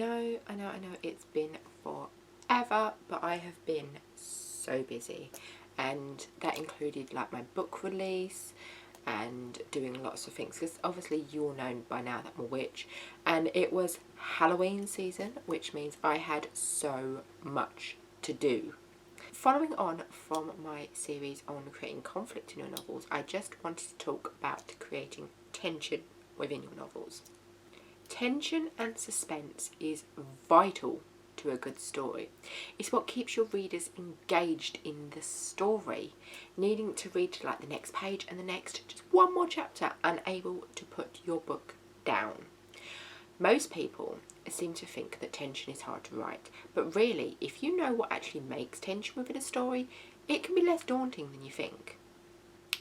I know it's been forever, but I have been so busy, and that included like my book release and doing lots of things, because obviously you all know by now that I'm a witch, and it was Halloween season, which means I had so much to do. Following on from my series on creating conflict in your novels, I just wanted to talk about creating tension within your novels. Tension and suspense is vital to a good story. It's what keeps your readers engaged in the story, needing to read like the next page and the next, just one more chapter, unable to put your book down. Most people seem to think that tension is hard to write, but really, if you know what actually makes tension within a story, it can be less daunting than you think.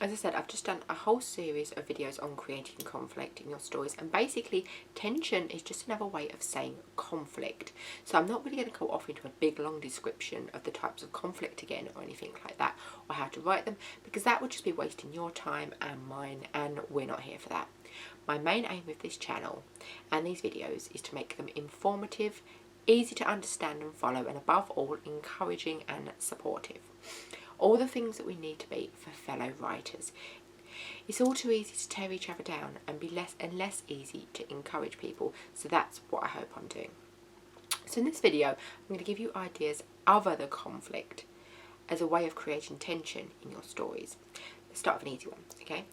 As I said, I've just done a whole series of videos on creating conflict in your stories, and basically tension is just another way of saying conflict. So I'm not really going to go off into a big long description of the types of conflict again or anything like that, or how to write them, because that would just be wasting your time and mine, and we're not here for that. My main aim with this channel and these videos is to make them informative, easy to understand and follow, and above all, encouraging and supportive. All the things that we need to be for fellow writers. It's all too easy to tear each other down and be less and less easy to encourage people, so that's what I hope I'm doing. So in this video, I'm going to give you ideas other than conflict as a way of creating tension in your stories. Let's start with an easy one, okay?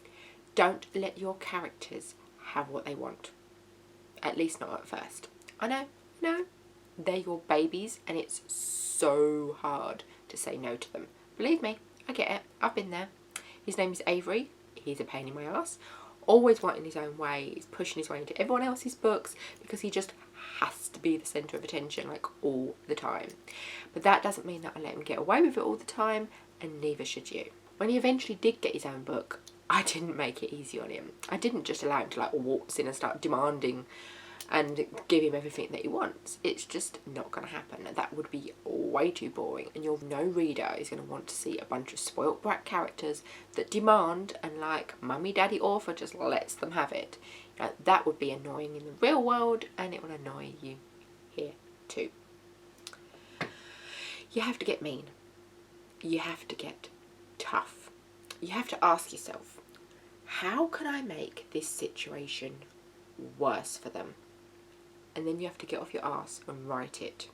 Don't let your characters have what they want. At least not at first. I know, they're your babies, and it's so hard to say no to them. Believe me, I get it. I've been there. His name is Avery. He's a pain in my ass. Always wanting his own way. He's pushing his way into everyone else's books because he just has to be the centre of attention, like, all the time. But that doesn't mean that I let him get away with it all the time, and neither should you. When he eventually did get his own book, I didn't make it easy on him. I didn't just allow him to like waltz in and start demanding and give him everything that he wants. It's just not going to happen. That would be way too boring, and no reader is going to want to see a bunch of spoilt brat characters that demand, and like mummy daddy author just lets them have it. Now, that would be annoying in the real world, and it will annoy you here too. You have to get mean. You have to get tough. You have to ask yourself, how can I make this situation worse for them? And then you have to get off your ass and write it.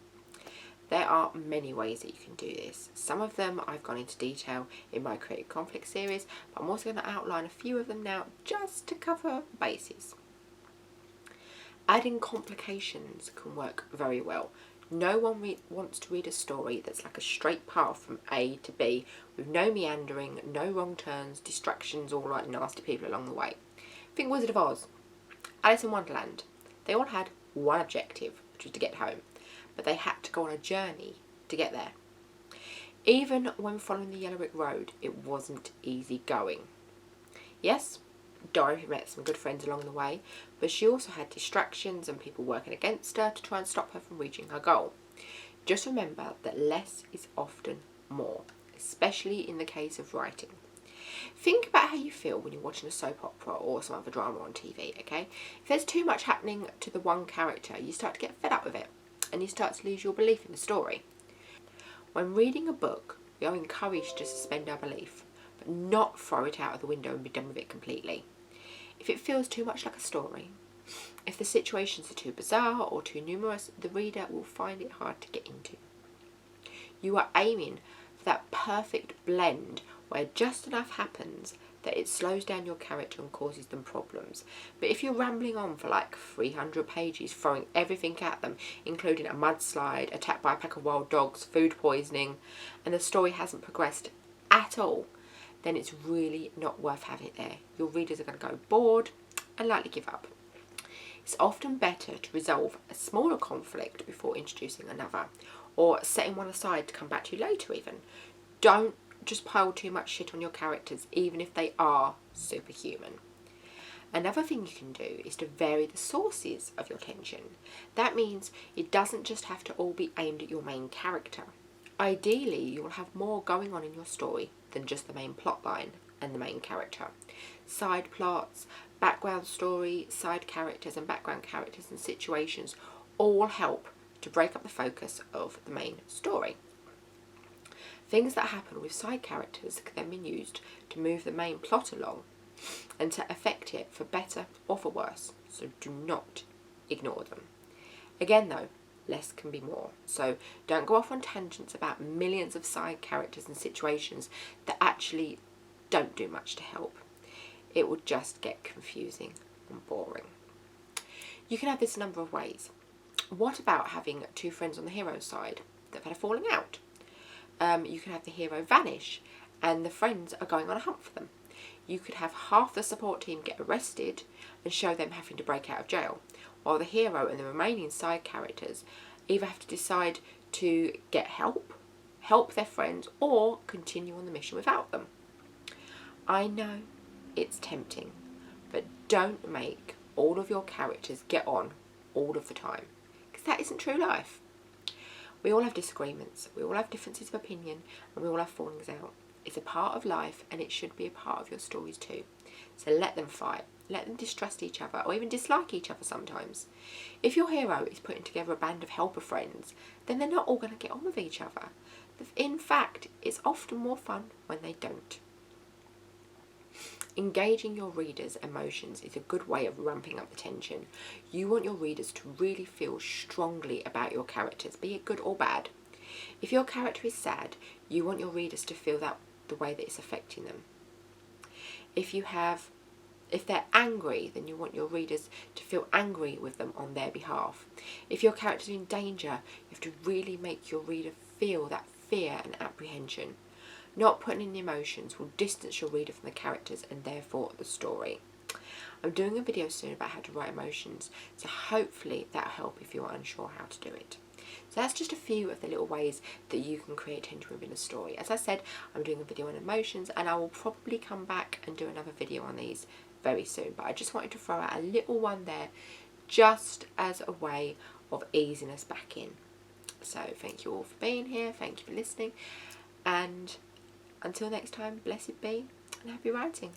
There are many ways that you can do this. Some of them I've gone into detail in my Creative Conflict series, but I'm also going to outline a few of them now just to cover bases. Adding complications can work very well. No one wants to read a story that's like a straight path from A to B with no meandering, no wrong turns, distractions, all like nasty people along the way. Think Wizard of Oz, Alice in Wonderland. They all had one objective, which was to get home, but they had to go on a journey to get there. Even when following the Yellow Brick Road, it wasn't easy going. Yes, Dorothy met some good friends along the way, but she also had distractions and people working against her to try and stop her from reaching her goal. Just remember that less is often more, especially in the case of writing. Think about how you feel when you're watching a soap opera or some other drama on TV, okay? If there's too much happening to the one character, you start to get fed up with it, and you start to lose your belief in the story. When reading a book, we are encouraged to suspend our belief, but not throw it out of the window and be done with it completely. If it feels too much like a story, if the situations are too bizarre or too numerous, the reader will find it hard to get into. You are aiming for that perfect blend where just enough happens that it slows down your character and causes them problems. But if you're rambling on for like 300 pages, throwing everything at them, including a mudslide, attacked by a pack of wild dogs, food poisoning, and the story hasn't progressed at all, then it's really not worth having it there. Your readers are going to go bored and likely give up. It's often better to resolve a smaller conflict before introducing another, or setting one aside to come back to later even. Don't just pile too much shit on your characters, even if they are superhuman. Another thing you can do is to vary the sources of your tension. That means it doesn't just have to all be aimed at your main character. Ideally, you'll have more going on in your story than just the main plot line and the main character. Side plots, background story, side characters and background characters and situations all help to break up the focus of the main story. Things that happen with side characters can then be used to move the main plot along and to affect it for better or for worse, so do not ignore them. Again though, less can be more, so don't go off on tangents about millions of side characters and situations that actually don't do much to help. It will just get confusing and boring. You can have this a number of ways. What about having two friends on the hero's side that have had a falling out? You can have the hero vanish and the friends are going on a hunt for them. You could have half the support team get arrested and show them having to break out of jail, while the hero and the remaining side characters either have to decide to get help their friends, or continue on the mission without them. I know it's tempting, but don't make all of your characters get on all of the time, because that isn't true life. We all have disagreements, we all have differences of opinion, and we all have fallings out. It's a part of life, and it should be a part of your stories too. So let them fight, let them distrust each other, or even dislike each other sometimes. If your hero is putting together a band of helper friends, then they're not all going to get on with each other. In fact, it's often more fun when they don't. Engaging your readers' emotions is a good way of ramping up the tension. You want your readers to really feel strongly about your characters, be it good or bad. If your character is sad, you want your readers to feel that the way that it's affecting them. If they're angry, then you want your readers to feel angry with them on their behalf. If your character's in danger, you have to really make your reader feel that fear and apprehension. Not putting in the emotions will distance your reader from the characters and therefore the story. I'm doing a video soon about how to write emotions, so hopefully that'll help if you're unsure how to do it. So that's just a few of the little ways that you can create tension within a story. As I said, I'm doing a video on emotions, and I will probably come back and do another video on these very soon, but I just wanted to throw out a little one there just as a way of easing us back in. So thank you all for being here, thank you for listening, and until next time, blessed be and happy writing.